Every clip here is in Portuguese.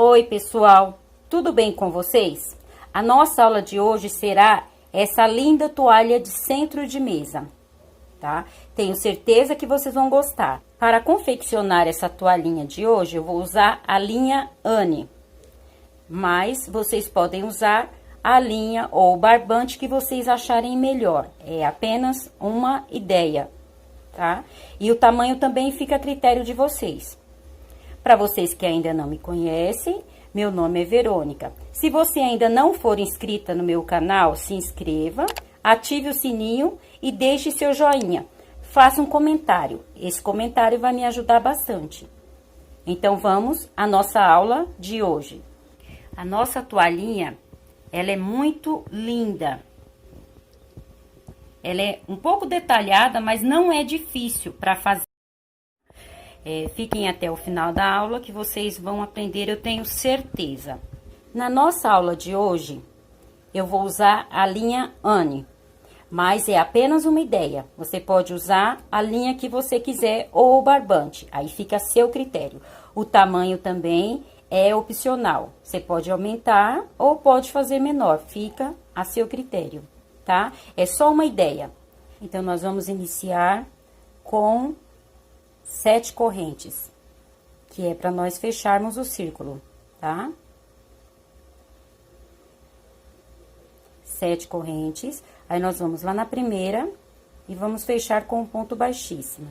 Oi, pessoal, tudo bem com vocês? A nossa aula de hoje será essa linda toalha de centro de mesa, tá? Tenho certeza que vocês vão gostar. Para confeccionar essa toalhinha de hoje, eu vou usar a linha Anne, mas vocês podem usar a linha ou o barbante que vocês acharem melhor. É apenas uma ideia, tá? E o tamanho também fica a critério de vocês. Para vocês que ainda não me conhecem, meu nome é Verônica. Se você ainda não for inscrita no meu canal, se inscreva, ative o sininho e deixe seu joinha. Faça um comentário. Esse comentário vai me ajudar bastante. Então, vamos à nossa aula de hoje. A nossa toalhinha, ela é muito linda. Ela é um pouco detalhada, mas não é difícil para fazer. Fiquem até o final da aula que vocês vão aprender, eu tenho certeza. Na nossa aula de hoje, eu vou usar a linha Anne, mas é apenas uma ideia. Você pode usar a linha que você quiser ou o barbante, aí fica a seu critério. O tamanho também é opcional, você pode aumentar ou pode fazer menor, fica a seu critério, tá? É só uma ideia. Então, nós vamos iniciar com 7 correntes, que é para nós fecharmos o círculo, tá? 7 correntes, aí nós vamos lá na primeira e vamos fechar com um ponto baixíssimo.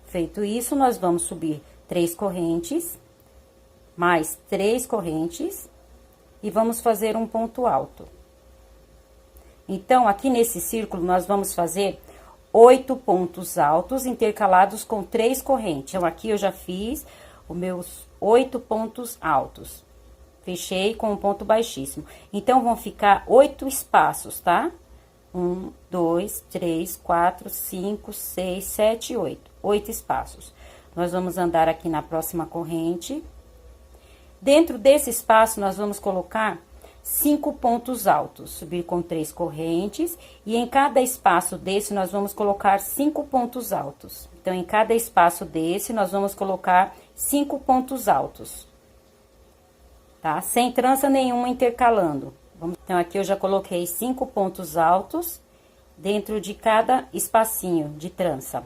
Feito isso, nós vamos subir 3 correntes, mais 3 correntes e vamos fazer um ponto alto. Então, aqui nesse círculo, nós vamos fazer 8 pontos altos intercalados com 3 correntes. Então, aqui eu já fiz os meus 8 pontos altos. Fechei com um ponto baixíssimo. Então, vão ficar 8 espaços, tá? 1, 2, 3, 4, 5, 6, 7, 8. 8 espaços. Nós vamos andar aqui na próxima corrente. Dentro desse espaço, nós vamos colocar 5 pontos altos, subir com 3 correntes, e em cada espaço desse, nós vamos colocar 5 pontos altos. Então, em cada espaço desse, nós vamos colocar 5 pontos altos, tá? Sem trança nenhuma intercalando. Então, aqui eu já coloquei 5 pontos altos dentro de cada espacinho de trança.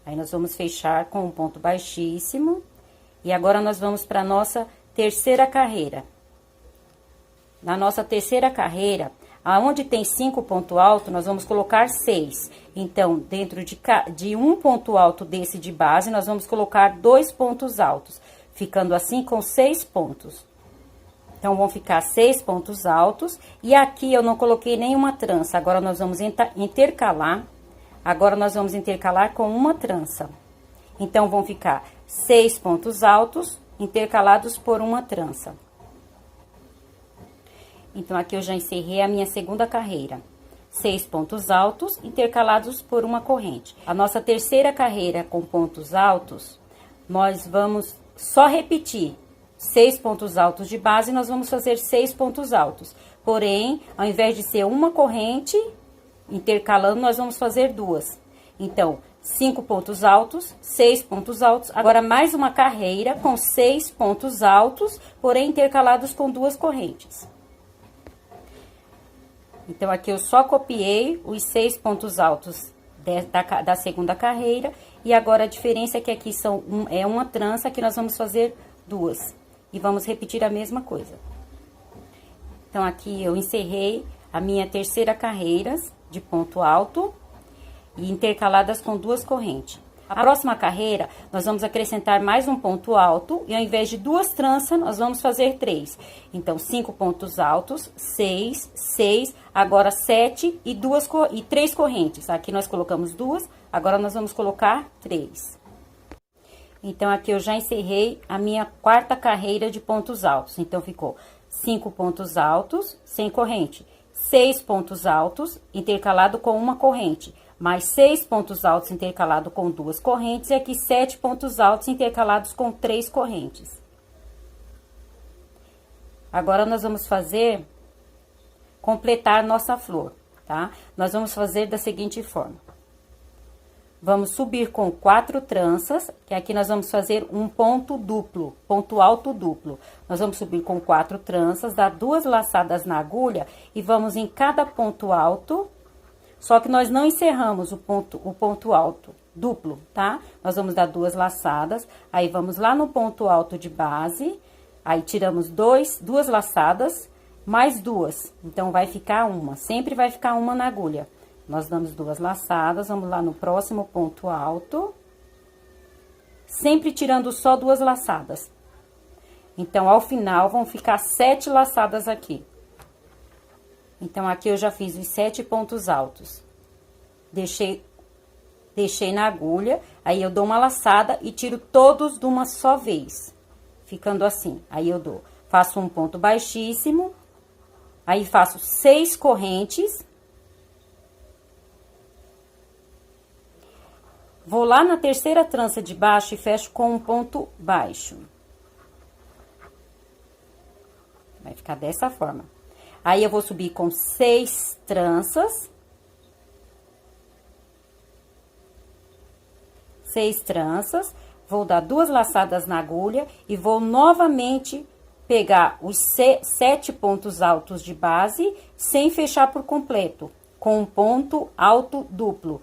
Aí, nós vamos fechar com um ponto baixíssimo, e agora nós vamos para a nossa terceira carreira. Na nossa terceira carreira, aonde tem 5 pontos altos, nós vamos colocar 6. Então, dentro de um ponto alto desse de base, nós vamos colocar 2 pontos altos, ficando assim com 6 pontos. Então, vão ficar 6 pontos altos, e aqui eu não coloquei nenhuma trança, agora nós vamos intercalar, agora nós vamos intercalar com uma trança. Então, vão ficar 6 pontos altos, intercalados por uma trança. Então, aqui eu já encerrei a minha segunda carreira. 6 pontos altos, intercalados por uma corrente. A nossa terceira carreira com pontos altos, nós vamos só repetir 6 pontos altos de base, nós vamos fazer 6 pontos altos. Porém, ao invés de ser uma corrente, intercalando, nós vamos fazer 2. Então, 5 pontos altos, 6 pontos altos. Agora, mais uma carreira com 6 pontos altos, porém intercalados com 2 correntes. Então, aqui eu só copiei os 6 pontos altos da segunda carreira. E agora, a diferença é que aqui é uma trança, que nós vamos fazer 2. E vamos repetir a mesma coisa. Então, aqui eu encerrei a minha terceira carreira de ponto alto e intercaladas com 2 correntes. A próxima carreira, nós vamos acrescentar mais um ponto alto, e ao invés de 2 tranças, nós vamos fazer 3. Então, 5 pontos altos, 6, 6, agora 7 e 3 correntes. Aqui nós colocamos 2, agora nós vamos colocar 3. Então, aqui eu já encerrei a minha quarta carreira de pontos altos. Então, ficou 5 pontos altos, sem corrente, 6 pontos altos, intercalado com uma corrente, mais 6 pontos altos intercalado com 2 correntes, e aqui 7 pontos altos intercalados com 3 correntes. Agora, nós vamos completar nossa flor, tá? Nós vamos fazer da seguinte forma. vamos subir com 4 tranças, que aqui nós vamos fazer um ponto duplo, ponto alto duplo. Nós vamos subir com 4 tranças, dar 2 laçadas na agulha e vamos em cada ponto alto, só que nós não encerramos o ponto alto duplo, tá? Nós vamos dar 2 laçadas, aí vamos lá no ponto alto de base, aí tiramos 2 laçadas, mais 2, então vai ficar uma, sempre vai ficar uma na agulha. Nós damos 2 laçadas, vamos lá no próximo ponto alto, sempre tirando só 2 laçadas. Então, ao final, vão ficar 7 laçadas aqui. Então, aqui eu já fiz os 7 pontos altos. Deixei na agulha, aí eu dou uma laçada e tiro todos de uma só vez, ficando assim. Aí eu faço um ponto baixíssimo, aí faço 6 correntes. Vou lá na terceira trança de baixo e fecho com um ponto baixo. Vai ficar dessa forma. Aí, eu vou subir com 6 tranças. 6 tranças. Vou dar 2 laçadas na agulha e vou novamente pegar os 7 pontos altos de base, sem fechar por completo, com um ponto alto duplo.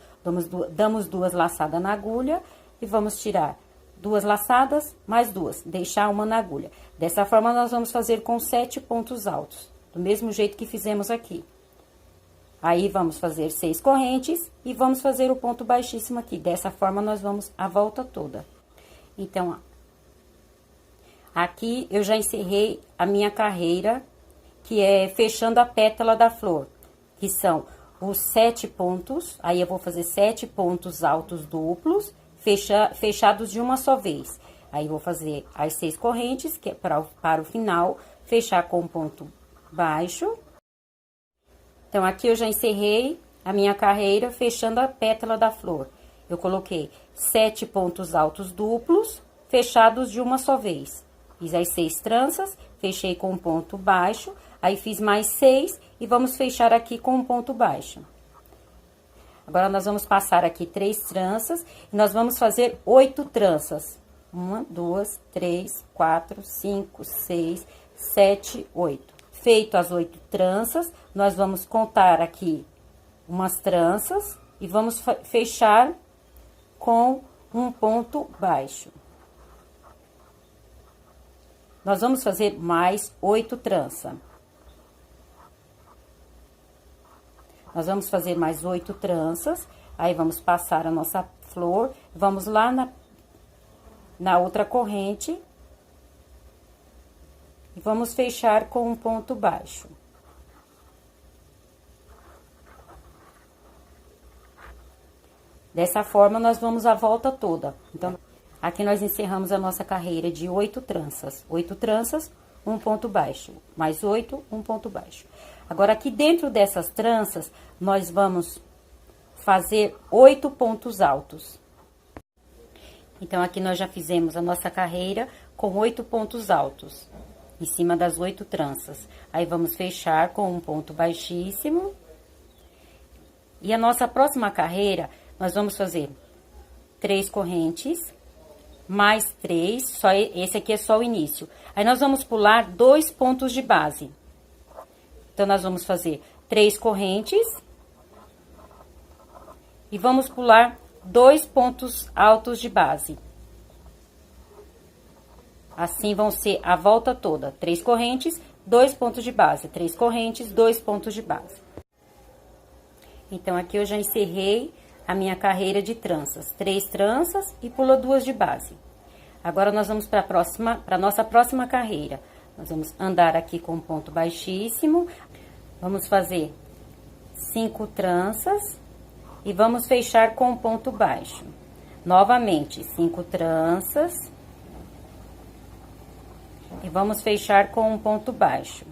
Damos 2 laçadas na agulha e vamos tirar 2 laçadas, mais 2, deixar uma na agulha. Dessa forma, nós vamos fazer com 7 pontos altos, do mesmo jeito que fizemos aqui. Aí, vamos fazer 6 correntes e vamos fazer o ponto baixíssimo aqui. Dessa forma, nós vamos a volta toda. Então, ó, aqui eu já encerrei a minha carreira, que é fechando a pétala da flor, que são os 7 pontos, aí eu vou fazer 7 pontos altos duplos, fechados de uma só vez. Aí, vou fazer as 6 correntes, que é para o final, fechar com um ponto baixo. Então, aqui eu já encerrei a minha carreira, fechando a pétala da flor. Eu coloquei 7 pontos altos duplos, fechados de uma só vez. Fiz as 6 tranças, fechei com um ponto baixo, aí fiz mais 6 e vamos fechar aqui com um ponto baixo. Agora, nós vamos passar aqui 3 tranças e nós vamos fazer 8 tranças. 1, 2, 3, 4, 5, 6, 7, 8. Feito as 8 tranças, nós vamos contar aqui umas tranças e vamos fechar com um ponto baixo. Nós vamos fazer mais 8 tranças. Nós vamos fazer mais 8 tranças, aí vamos passar a nossa flor, vamos lá na outra corrente e vamos fechar com um ponto baixo. Dessa forma, nós vamos a volta toda. Então, aqui nós encerramos a nossa carreira de 8 tranças. 8 tranças, um ponto baixo. Mais 8, um ponto baixo. Agora, aqui dentro dessas tranças, nós vamos fazer 8 pontos altos. Então, aqui nós já fizemos a nossa carreira com 8 pontos altos, em cima das 8 tranças. Aí, vamos fechar com um ponto baixíssimo. E a nossa próxima carreira, nós vamos fazer 3 correntes, mais 3, só esse aqui é só o início. Aí, nós vamos pular 2 pontos de base. Então, nós vamos fazer 3 correntes e vamos pular 2 pontos altos de base. Assim, vão ser a volta toda. 3 correntes, 2 pontos de base. 3 correntes, 2 pontos de base. Então, aqui eu já encerrei a minha carreira de tranças. 3 tranças e pula 2 de base. Agora, nós vamos para a nossa próxima carreira. Nós vamos andar aqui com um ponto baixíssimo. Vamos fazer 5 tranças e vamos fechar com um ponto baixo. Novamente, 5 tranças e vamos fechar com um ponto baixo.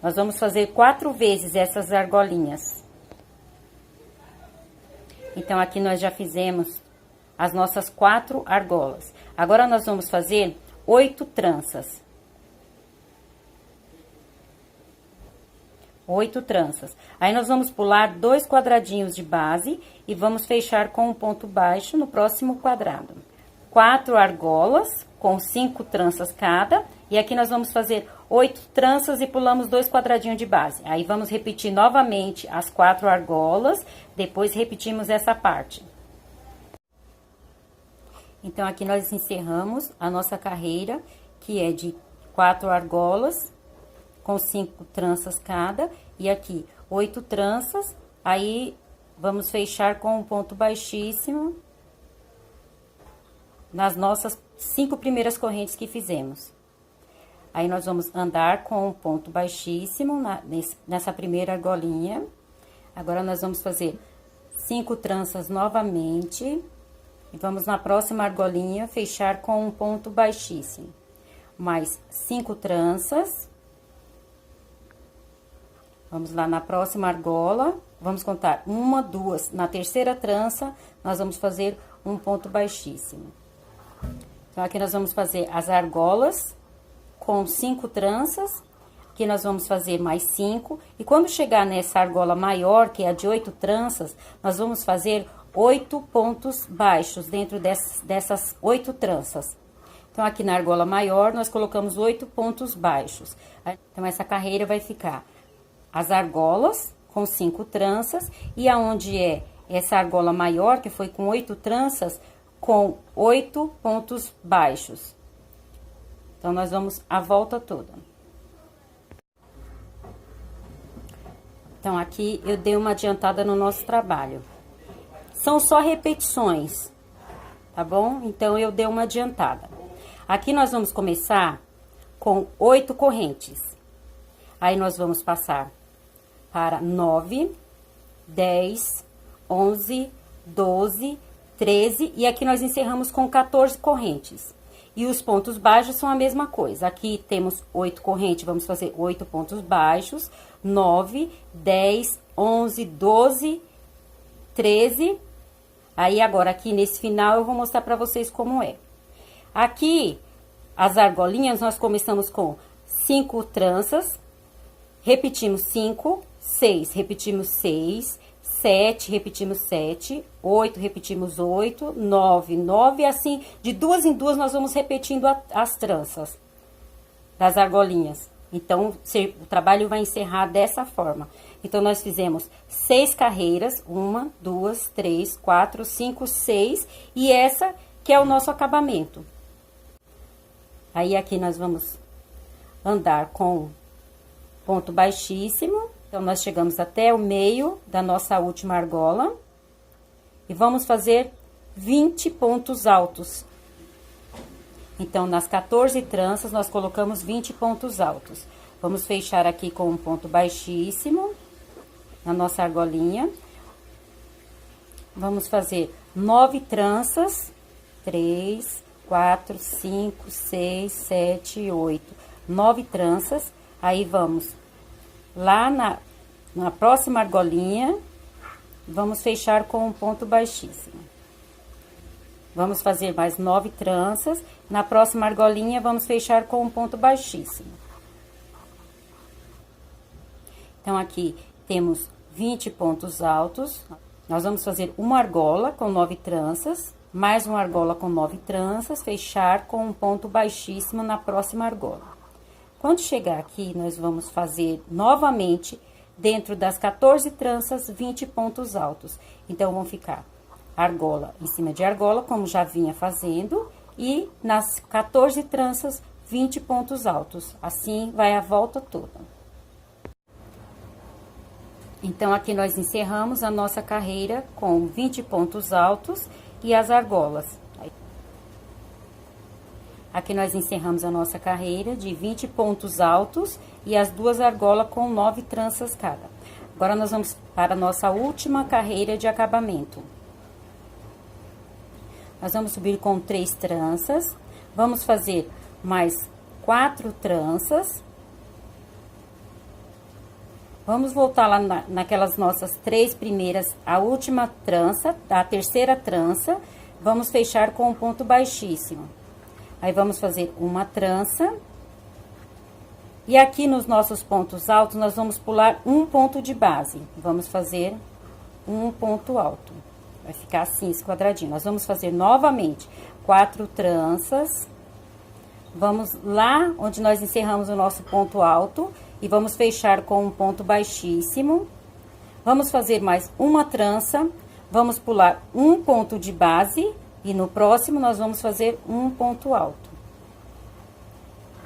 Nós vamos fazer 4 vezes essas argolinhas. Então, aqui nós já fizemos as nossas 4 argolas. Agora, nós vamos fazer 8 tranças. 8 tranças. Aí, nós vamos pular 2 quadradinhos de base e vamos fechar com um ponto baixo no próximo quadrado. 4 argolas com 5 tranças cada. E aqui nós vamos fazer 8 tranças e pulamos 2 quadradinhos de base. Aí, vamos repetir novamente as 4 argolas, depois repetimos essa parte. Então, aqui nós encerramos a nossa carreira, que é de 4 argolas com 5 tranças cada, e aqui 8 tranças, aí vamos fechar com um ponto baixíssimo nas nossas 5 primeiras correntes que fizemos. Aí, nós vamos andar com um ponto baixíssimo nessa primeira argolinha. Agora, nós vamos fazer 5 tranças novamente, e vamos na próxima argolinha fechar com um ponto baixíssimo. Mais 5 tranças. Vamos lá na próxima argola, vamos contar 1, 2, na terceira trança, nós vamos fazer um ponto baixíssimo. Então, aqui nós vamos fazer as argolas com 5 tranças, aqui nós vamos fazer mais 5, e quando chegar nessa argola maior, que é a de 8 tranças, nós vamos fazer 8 pontos baixos dentro dessas 8 tranças. Então, aqui na argola maior, nós colocamos 8 pontos baixos. Então, essa carreira vai ficar as argolas com 5 tranças, e aonde é essa argola maior, que foi com 8 tranças, com 8 pontos baixos. Então, nós vamos a volta toda. Então, aqui eu dei uma adiantada no nosso trabalho. São só repetições, tá bom? Então, eu dei uma adiantada. Aqui nós vamos começar com 8 correntes. Aí, nós vamos passar para 9, 10, 11, 12, 13, e aqui nós encerramos com 14 correntes. E os pontos baixos são a mesma coisa. Aqui temos 8 correntes, vamos fazer 8 pontos baixos, 9, 10, 11, 12, 13. Aí, agora, aqui nesse final, eu vou mostrar pra vocês como é. Aqui, as argolinhas, nós começamos com 5 tranças, repetimos 5, 6, repetimos 6, 7, repetimos 7, 8, repetimos 8, 9, 9, assim, de 2 em 2 nós vamos repetindo as tranças das argolinhas. Então, o trabalho vai encerrar dessa forma. Então, nós fizemos 6 carreiras, 1, 2, 3, 4, 5, 6, e essa que é o nosso acabamento. Aí, aqui nós vamos andar com ponto baixíssimo. Então, nós chegamos até o meio da nossa última argola. E vamos fazer 20 pontos altos. Então, nas 14 tranças, nós colocamos 20 pontos altos. Vamos fechar aqui com um ponto baixíssimo na nossa argolinha. Vamos fazer 9 tranças. 3, 4, 5, 6, 7, 8. 9 tranças. Aí, vamos lá na próxima argolinha, vamos fechar com um ponto baixíssimo. Vamos fazer mais 9 tranças. Na próxima argolinha, vamos fechar com um ponto baixíssimo. Então, aqui temos 20 pontos altos. Nós vamos fazer uma argola com 9 tranças, mais uma argola com 9 tranças, fechar com um ponto baixíssimo na próxima argola. Quando chegar aqui, nós vamos fazer novamente, dentro das 14 tranças, 20 pontos altos. Então, vão ficar argola em cima de argola, como já vinha fazendo, e nas 14 tranças, 20 pontos altos. Assim, vai a volta toda. Então, aqui nós encerramos a nossa carreira com 20 pontos altos e as argolas. Aqui nós encerramos a nossa carreira de 20 pontos altos e as 2 argolas com 9 tranças cada. Agora, nós vamos para a nossa última carreira de acabamento. Nós vamos subir com 3 tranças, vamos fazer mais 4 tranças. Vamos voltar lá naquelas nossas 3 primeiras, a última trança, a terceira trança, vamos fechar com um ponto baixíssimo. Aí, vamos fazer uma trança, E aqui nos nossos pontos altos, nós vamos pular um ponto de base. Vamos fazer um ponto alto. Vai ficar assim, esse quadradinho. Nós vamos fazer novamente 4 tranças. Vamos lá onde nós encerramos o nosso ponto alto e vamos fechar com um ponto baixíssimo. Vamos fazer mais uma trança, vamos pular um ponto de base e no próximo nós vamos fazer um ponto alto.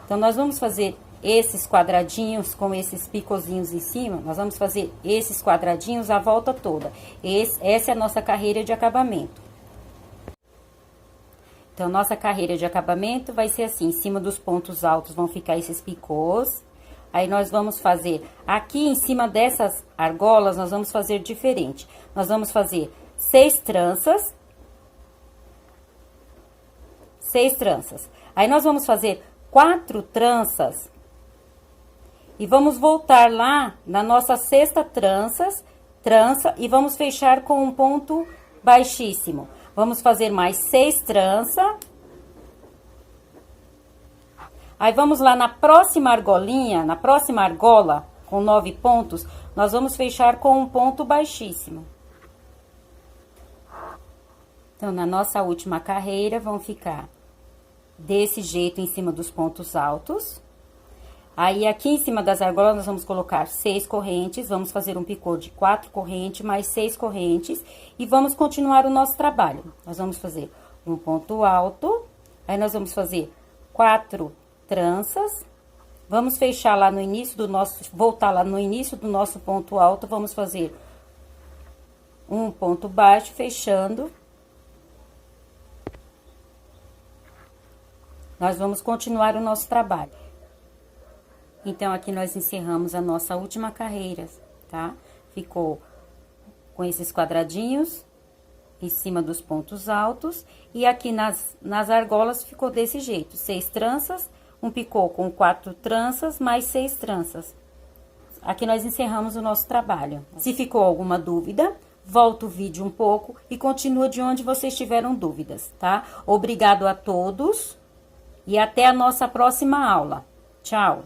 Então, nós vamos fazer esses quadradinhos com esses picozinhos em cima, nós vamos fazer esses quadradinhos a volta toda. Essa é a nossa carreira de acabamento. Então, nossa carreira de acabamento vai ser assim, em cima dos pontos altos vão ficar esses picôs. Aí, nós vamos fazer, aqui em cima dessas argolas, nós vamos fazer diferente. Nós vamos fazer 6 tranças. 6 tranças. Aí, nós vamos fazer 4 tranças. E vamos voltar lá na nossa sexta trança e vamos fechar com um ponto baixíssimo. Vamos fazer mais 6 tranças. Aí, vamos lá na próxima argolinha, na próxima argola, com 9 pontos, nós vamos fechar com um ponto baixíssimo. Então, na nossa última carreira, vão ficar desse jeito em cima dos pontos altos. Aí, aqui em cima das argolas, nós vamos colocar 6 correntes, vamos fazer um picô de 4 correntes, mais 6 correntes, e vamos continuar o nosso trabalho. Nós vamos fazer um ponto alto, aí nós vamos fazer 4 tranças, vamos fechar lá no início do nosso, voltar lá no início do nosso ponto alto, vamos fazer um ponto baixo, fechando. Nós vamos continuar o nosso trabalho. Então, aqui nós encerramos a nossa última carreira, tá? Ficou com esses quadradinhos em cima dos pontos altos. E aqui nas argolas ficou desse jeito, 6 tranças, um picô com 4 tranças, mais 6 tranças. Aqui nós encerramos o nosso trabalho. Se ficou alguma dúvida, volta o vídeo um pouco e continua de onde vocês tiveram dúvidas, tá? Obrigado a todos e até a nossa próxima aula. Tchau!